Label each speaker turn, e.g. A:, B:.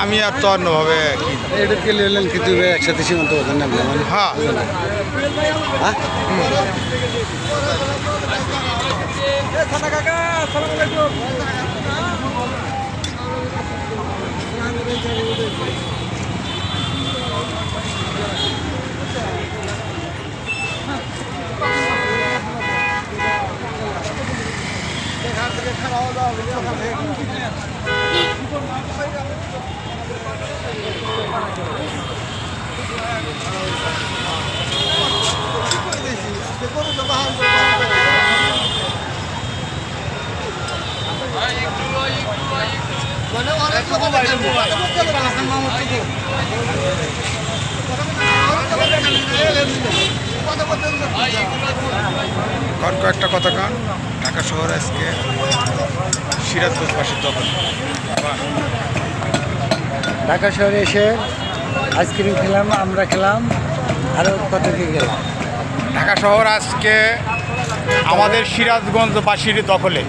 A: আমি আর তো অন্যভাবে
B: এটাকে লেলেন কিন্তু একসাথে সীমান্ত বাজার নামলাম
A: হ্যাঁ
B: হ্যাঁ
A: কয়েকটা কথা কান ঢাকা শহর আজকে সিরাজগঞ্জবাসীর দখল।
B: ঢাকা শহরে এসে আইসক্রিম খেলাম, আমরা খেলাম, আরও কত কি গেলাম।
A: ঢাকা শহর আজকে আমাদের সিরাজগঞ্জবাসীর দখলে।